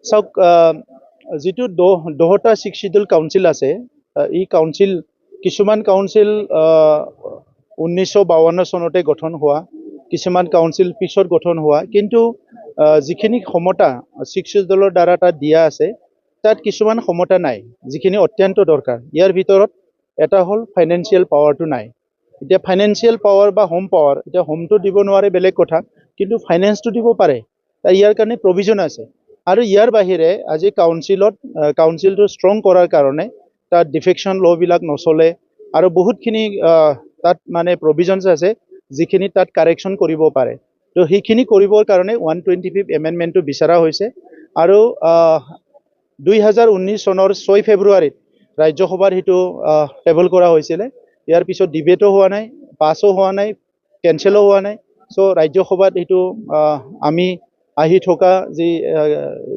চাওক যিটো দহটা ছিক্স শিডিউল কাউন্সিল আছে এই কাউন্সিল কিছুমান কাউন্সিল 1952 চনতে গঠন হোৱা কিছুমান কাউন্সিল পিছত গঠন হোৱা কিন্তু যিখিনি ক্ষমতা ছিক্স শিডিউলৰ দ্বাৰা তাত দিয়া আছে তাত কিছুমান ক্ষমতা নাই যিখিনি অত্যন্ত দৰকাৰ ইয়াৰ ভিতৰত এটা হ'ল ফাইনেন্সিয়েল পাৱাৰটো নাই এতিয়া ফাইনেন্সিয়েল পাৱাৰ বা হোম পাৱাৰ এতিয়া হোমটো দিব নোৱাৰে বেলেগ কথা কিন্তু ফাইনেন্সটো দিব পাৰে ইয়াৰ কাৰণে প্ৰভিজন আছে আৰু ইয়াৰ বাহিৰে আজি কাউন্সিলটো ষ্ট্ৰং কৰাৰ কাৰণে তাত ডিফেকশ্যন ল' বিলাক নচলে আৰু বহুতখিনি তাত মানে প্ৰভিজনছ আছে যিখিনি তাত কাৰেকশ্যন কৰিব পাৰে তো সেইখিনি কৰিবৰ কাৰণে 125th এমেণ্ডমেণ্টটো বিচৰা হৈছে আৰু 2019 চনৰ 6 ফেব্ৰুৱাৰীত ৰাজ্যসভাত সেইটো টেবল কৰা হৈছিলে ইয়াৰ পিছত ডিবেটো হোৱা নাই পাছো হোৱা নাই কেনচেলো হোৱা নাই চ' ৰাজ্যসভাত সেইটো আমি আহি থকা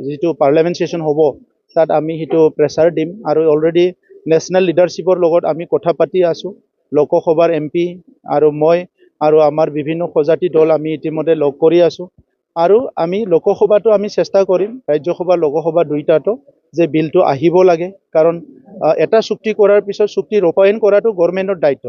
যিটো পাৰ্লামেণ্ট ছেশ্যন হ'ব তাত আমি সেইটো প্ৰেছাৰ দিম আৰু অলৰেডি নেশ্যনেল লিডাৰশ্বিপৰ লগত আমি কথা পাতি আছোঁ লোকসভাৰ MP আৰু মই আৰু আমাৰ বিভিন্ন প্ৰজাতি দল আমি ইতিমধ্যে লগ কৰি আছোঁ আৰু আমি লোকসভাটো আমি চেষ্টা কৰিম ৰাজ্যসভা লোকসভা দুইটাতো যে বিলটো আহিব লাগে কাৰণ এটা চুক্তি কৰাৰ পিছত চুক্তি ৰূপায়ণ কৰাটো গভৰ্ণমেণ্টৰ দায়িত্ব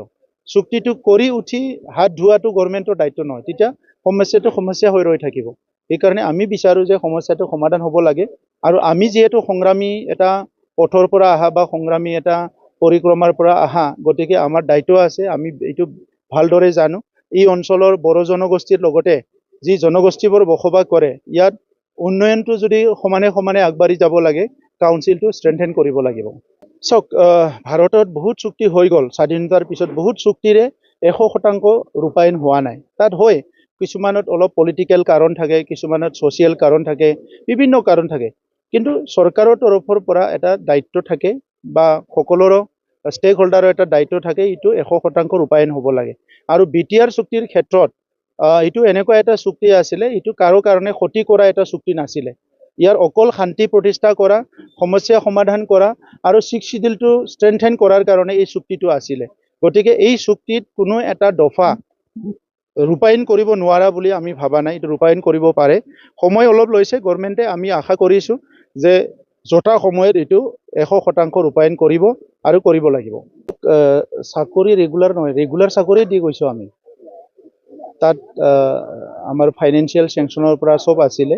চুক্তিটো কৰি উঠি হাত ধোৱাটো গভৰ্ণমেণ্টৰ দায়িত্ব নহয় তেতিয়া সমস্যাটো সমস্যা হৈ ৰৈ থাকিব সেইকাৰণে আমি বিচাৰোঁ যে সমস্যাটো সমাধান হ'ব লাগে আৰু আমি যিহেতু সংগ্ৰামী এটা পথৰ পৰা অহা বা সংগ্ৰামী এটা পৰিক্ৰমাৰ পৰা অহা গতিকে আমাৰ দায়িত্ব আছে আমি এইটো ভালদৰে জানো এই অঞ্চলৰ বড়ো জনগোষ্ঠীৰ লগতে যি জনগোষ্ঠীবোৰ বসবাস কৰে ইয়াত উন্নয়নটো যদি সমানে সমানে আগবাঢ়ি যাব লাগে কাউন্সিলটো ষ্ট্ৰেংথেন কৰিব লাগিব চাওক ভাৰতত বহুত চুক্তি হৈ গ'ল স্বাধীনতাৰ পিছত বহুত চুক্তিৰে 100% ৰূপায়ণ হোৱা নাই তাত হয় কিছুমানত অলপ পলিটিকেল কাৰণ থাকে কিছুমানত ছ'চিয়েল কাৰণ থাকে বিভিন্ন কাৰণ থাকে কিন্তু চৰকাৰৰ তৰফৰ পৰা এটা দায়িত্ব থাকে বা সকলোৰে ষ্টেক হোল্ডাৰৰ এটা দায়িত্ব থাকে এইটো 100% ৰূপায়ণ হ'ব লাগে আৰু BTR চুক্তিৰ ক্ষেত্ৰত এইটো এনেকুৱা এটা চুক্তি আছিলে এইটো কাৰো কাৰণে ক্ষতি কৰা এটা চুক্তি নাছিলে ইয়াৰ অকল শান্তি প্ৰতিষ্ঠা কৰা সমস্যা সমাধান কৰা আৰু ছিক্স শিডিউলটো ষ্ট্ৰেংথেন কৰাৰ কাৰণে এই চুক্তিটো আছিলে গতিকে এই চুক্তিত কোনো এটা দফা ৰূপায়ণ কৰিব নোৱাৰা বুলি আমি ভাবা নাই এইটো ৰূপায়ণ কৰিব পাৰে সময় অলপ লৈছে গভৰ্ণমেণ্টে আমি আশা কৰিছোঁ যে যথা সময়ত এইটো 100% ৰূপায়ণ কৰিব আৰু কৰিব লাগিব চাকৰি ৰেগুলাৰ নহয় ৰেগুলাৰ চাকৰি দি গৈছোঁ আমি তাত আমাৰ ফাইনেন্সিয়েল চেংচনৰ পৰা চব আছিলে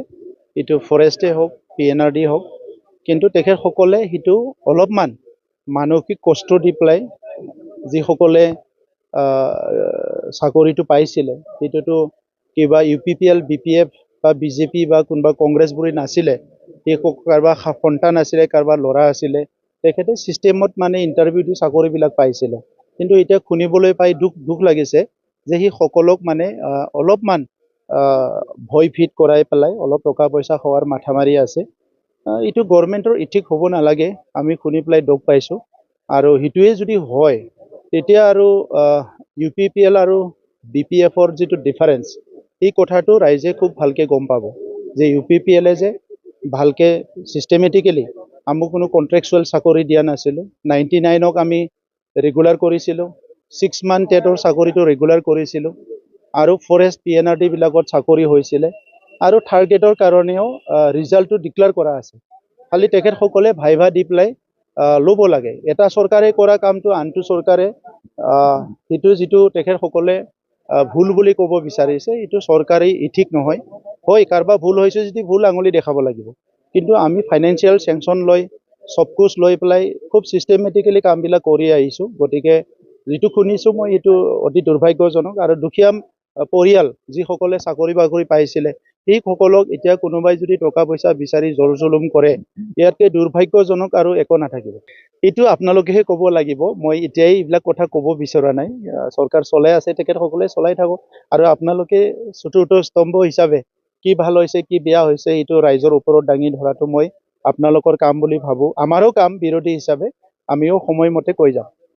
এইটো ফৰেষ্টে হওক PNRD হওক কিন্তু তেখেতসকলে সেইটো অলপমান মানসিক কষ্ট দি পেলাই যিসকলে চাকৰিটো পাইছিলে সেইটোতো কিবা UPPL BPF বা BJP বা কোনোবা কংগ্ৰেছবোৰে নাছিলে সেই কাৰোবাৰ সন্তান আছিলে কাৰোবাৰ ল'ৰা আছিলে তেখেতে চিষ্টেমত মানে ইণ্টাৰভিউ দি চাকৰিবিলাক পাইছিলে কিন্তু এতিয়া শুনিবলৈ পাই দুখ লাগিছে যে সেই সকলক মানে অলপমান ভয় ভীত কৰাই পেলাই অলপ টকা পইচা খোৱাৰ মাথা মাৰি আছে এইটো গভৰ্ণমেণ্টৰ ইথিক হ'ব নালাগে আমি শুনি পেলাই দুখ পাইছোঁ আৰু সেইটোৱে যদি হয় তেতিয়া আৰু UPPL আৰু BPFৰ যিটো ডিফাৰেঞ্চ এই কথাটো ৰাইজে খুব ভালকৈ গম পাব যে UPPLে যে ভালকৈ ছিষ্টেমেটিকেলি আমাক কোনো কণ্ট্ৰেকচুৱেল চাকৰি দিয়া নাছিলোঁ 99ক আমি ৰেগুলাৰ কৰিছিলোঁ 6 month টেটৰ চাকৰিটো ৰেগুলাৰ কৰিছিলোঁ আৰু ফৰেষ্ট PNRD বিলাকত চাকৰি হৈছিলে আৰু থাৰ্ড গ্ৰেডৰ কাৰণেও ৰিজাল্টটো ডিক্লেয়াৰ কৰা আছে খালি তেখেতসকলে ভাইভা দি পেলাই ল'ব লাগে এটা চৰকাৰে কৰা কামটো আনটো চৰকাৰে সেইটো যিটো তেখেতসকলে ভুল বুলি ক'ব বিচাৰিছে এইটো চৰকাৰী ইথিক নহয় হয় কাৰোবাৰ ভুল হৈছে যদি ভুল আঙুলি দেখাব লাগিব কিন্তু আমি ফাইনেন্সিয়েল চেংচন লৈ চবকুচ লৈ পেলাই খুব ছিষ্টেমেটিকেলি কামবিলাক কৰি আহিছোঁ গতিকে যিটো শুনিছোঁ মই এইটো অতি দুৰ্ভাগ্যজনক আৰু দুখীয়া পৰিয়াল যিসকলে চাকৰি বাকৰি পাইছিলে সেইসকলক এতিয়া কোনোবাই যদি টকা পইচা বিচাৰি জোৰ জুলুম কৰে ইয়াতকৈ দুৰ্ভাগ্যজনক আৰু একো নাথাকিব এইটো আপোনালোকেহে ক'ব লাগিব মই এতিয়াই এইবিলাক কথা ক'ব বিচৰা নাই চৰকাৰ চলাই আছে তেখেতসকলে চলাই থাকক আৰু আপোনালোকে চতুৰ্থ স্তম্ভ হিচাপে কি ভাল হৈছে কি বেয়া হৈছে এইটো ৰাইজৰ ওপৰত দাঙি ধৰাটো মই আপোনালোকৰ কাম বুলি ভাবোঁ আমাৰো কাম বিৰোধী হিচাপে আমিও সময়মতে কৈ যাম